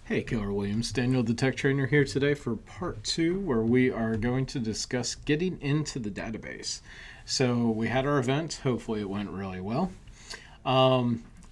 Hey, Keller Williams, Daniel the Tech Trainer here today for part 2, where we are going to discuss getting into the database. So we had our event. Hopefully it went really well.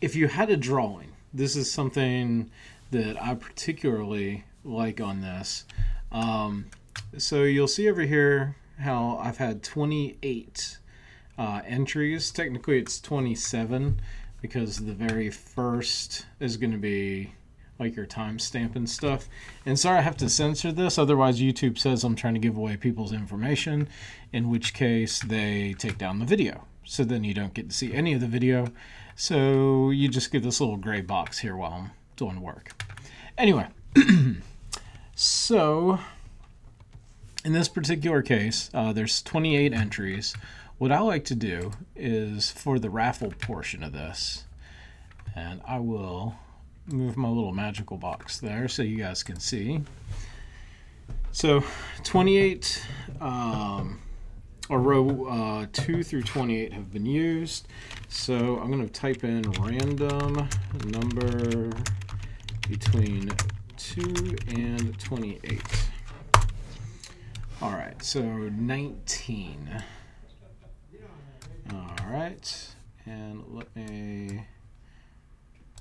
If you had a drawing, this is something that I particularly like on this. So you'll see over here how I've had 28 entries. Technically it's 27 because the very first is going to be like your timestamp and stuff. And sorry, I have to censor this, otherwise YouTube says I'm trying to give away people's information, in which case they take down the video. So then you don't get to see any of the video. So you just get this little gray box here while I'm doing work. Anyway, so in this particular case, there's 28 entries. What I like to do is for the raffle portion of this, and I will move my little magical box there so you guys can see. So 28 or row 2 through 28 have been used. So I'm going to type in random number between 2 and 28. All right, so 19. All right, and let me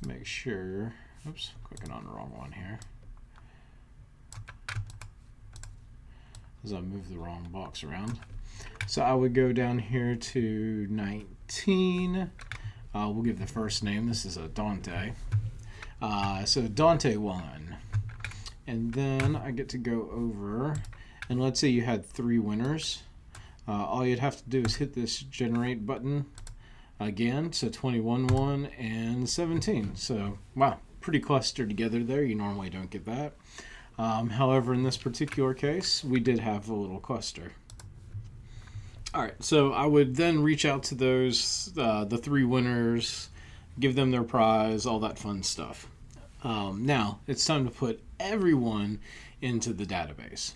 make sure, oops, clicking on the wrong one here, as I move the wrong box around. So I would go down here to 19. We'll give the first name. This is a Dante. So Dante won. And then I get to go over, and let's say you had 3 winners. All you'd have to do is hit this generate button again, so 21 won and 17. So, wow, pretty clustered together there. You normally don't get that. However, in this particular case, we did have a little cluster. All right, so I would then reach out to those, the 3 winners, give them their prize, all that fun stuff. Now, it's time to put everyone into the database.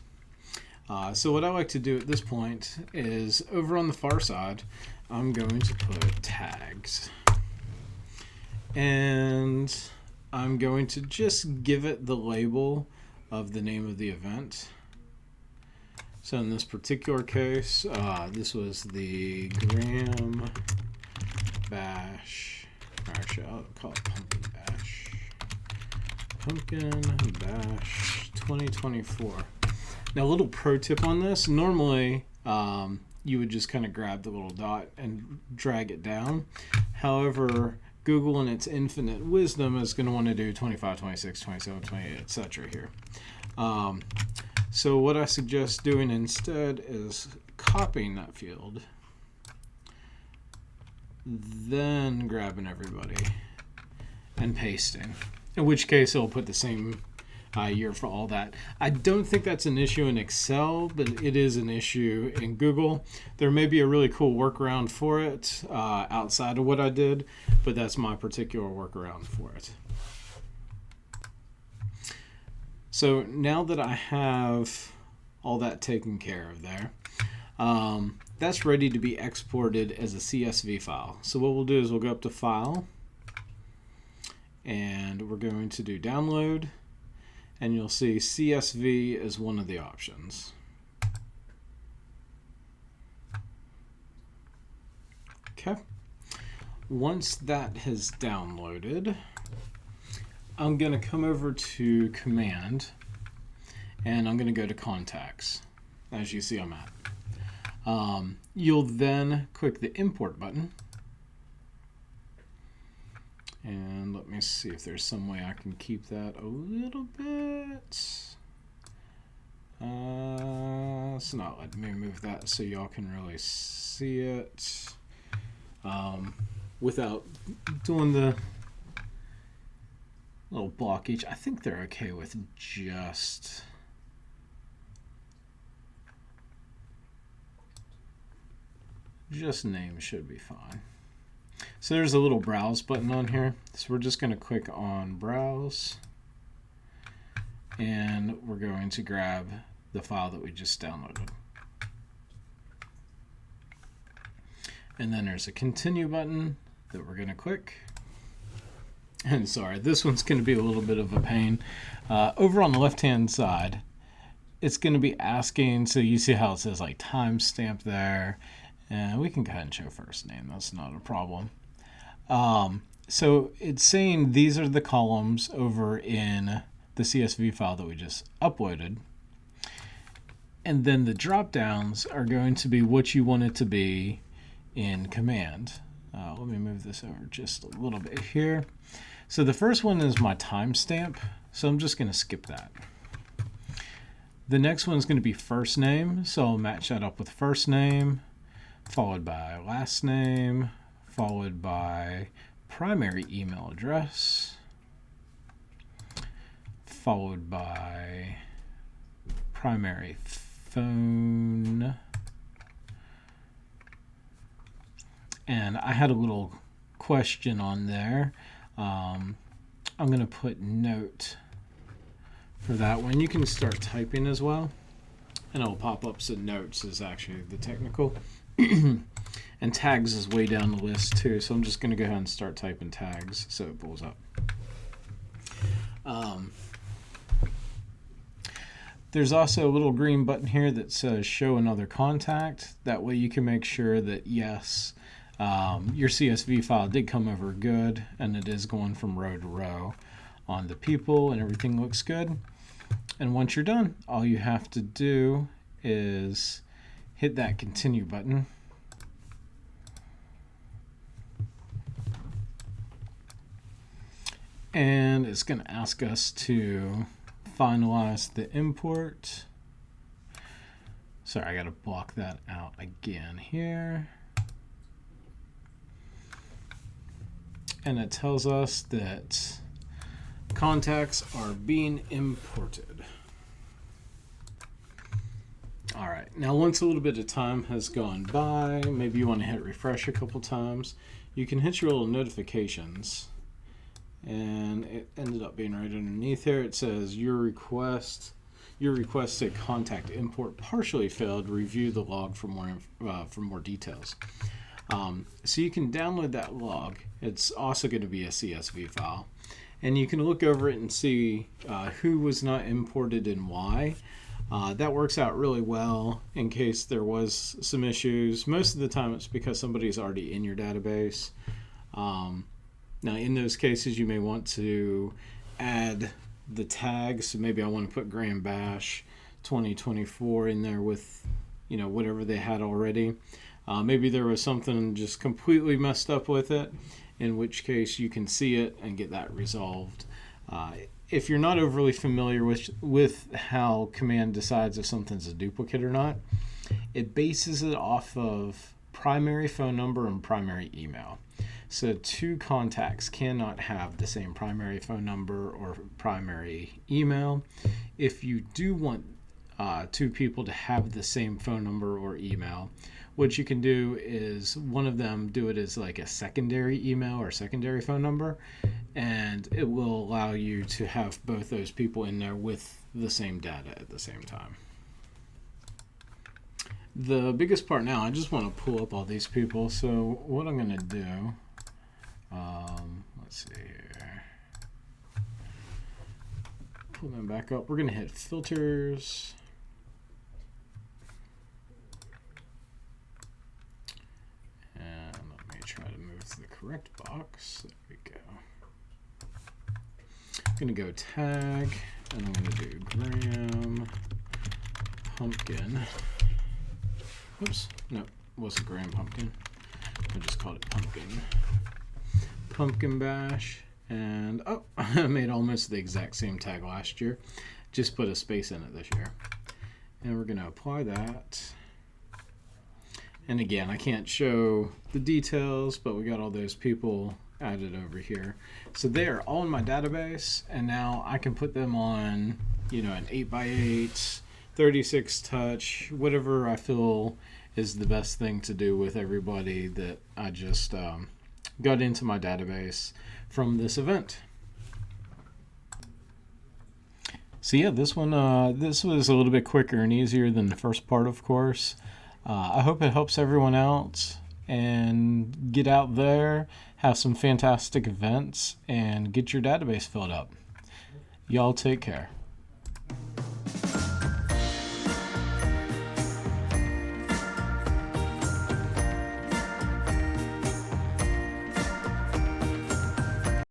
So what I like to do at this point is, over on the far side, I'm going to put tags. And I'm going to just give it the label of the name of the event. So in this particular case, this was the Graham Bash, or actually I'll call it Pumpkin Bash. Pumpkin Bash 2024. Now, a little pro tip on this. Normally, you would just kind of grab the little dot and drag it down. However, Google in its infinite wisdom is going to want to do 25, 26, 27, 28, etc. here. So what I suggest doing instead is copying that field, then grabbing everybody and pasting, in which case it'll put the same year for all that. I don't think that's an issue in Excel, but it is an issue in Google. There may be a really cool workaround for it outside of what I did, but that's my particular workaround for it. So now that I have all that taken care of there, that's ready to be exported as a CSV file. So what we'll do is we'll go up to File, and we're going to do Download, and you'll see CSV is one of the options. Okay. Once that has downloaded, I'm going to come over to Command, and I'm going to go to Contacts. As you see, I'm at. You'll then click the Import button. And let me see if there's some way I can keep that a little bit. It's not letting me move that so y'all can really see it without doing the little blockage. I think they're okay with just name should be fine. So there's a little browse button on here. So we're just going to click on browse, and we're going to grab the file that we just downloaded. And then there's a continue button that we're going to click. And sorry, this one's going to be a little bit of a pain. Over on the left-hand side, it's going to be asking, so you see how it says like timestamp there. And we can go ahead and show first name. That's not a problem. So it's saying these are the columns over in the CSV file that we just uploaded. And then the drop downs are going to be what you want it to be in command. Let me move this over just a little bit here. So the first one is my timestamp, so I'm just going to skip that. The next one is going to be first name, so I'll match that up with first name, followed by last name, followed by primary email address, followed by primary phone. And I had a little question on there. I'm going to put note for that one. You can start typing as well, and it'll pop up. So notes is actually the technical. And tags is way down the list too, so I'm just going to go ahead and start typing tags so it pulls up. There's also a little green button here that says show another contact. That way you can make sure that yes, your CSV file did come over good and it is going from row to row on the people and everything looks good. And once you're done, all you have to do is hit that continue button. And it's going to ask us to finalize the import. Sorry, I got to block that out again here. And it tells us that contacts are being imported. All right, now once a little bit of time has gone by, maybe you want to hit refresh a couple times, you can hit your little notifications. And it ended up being right underneath here. It says your requested contact import partially failed. Review the log for more details. So you can download that log. It's also going to be a CSV file, and you can look over it and see who was not imported and why. That works out really well in case there was some issues. Most of the time, it's because somebody's already in your database. Now, in those cases, you may want to add the tags. So maybe I want to put Graham Bash 2024 in there with, whatever they had already. Maybe there was something just completely messed up with it, in which case you can see it and get that resolved. If you're not overly familiar with how Command decides if something's a duplicate or not, it bases it off of primary phone number and primary email. So two contacts cannot have the same primary phone number or primary email. If you do want two people to have the same phone number or email, what you can do is one of them do it as like a secondary email or secondary phone number, and it will allow you to have both those people in there with the same data at the same time. The biggest part now, I just want to pull up all these people. So what I'm going to do, let's see here, pull them back up. We're going to hit filters. And let me try to move to the correct box. There we go. I'm going to go tag, and I'm going to do Graham Pumpkin. Oops, no, it wasn't Graham Pumpkin. I just called it Pumpkin. Pumpkin Bash, and oh, I made almost the exact same tag last year. Just put a space in it this year. And we're going to apply that. And again, I can't show the details, but we got all those people added over here. So they are all in my database, and now I can put them on, an 8x8, 36 touch, whatever I feel is the best thing to do with everybody that I just got into my database from this event. So yeah, this one, this was a little bit quicker and easier than the first part, of course. I hope it helps everyone out. and get out there, have some fantastic events, and get your database filled up. Y'all take care.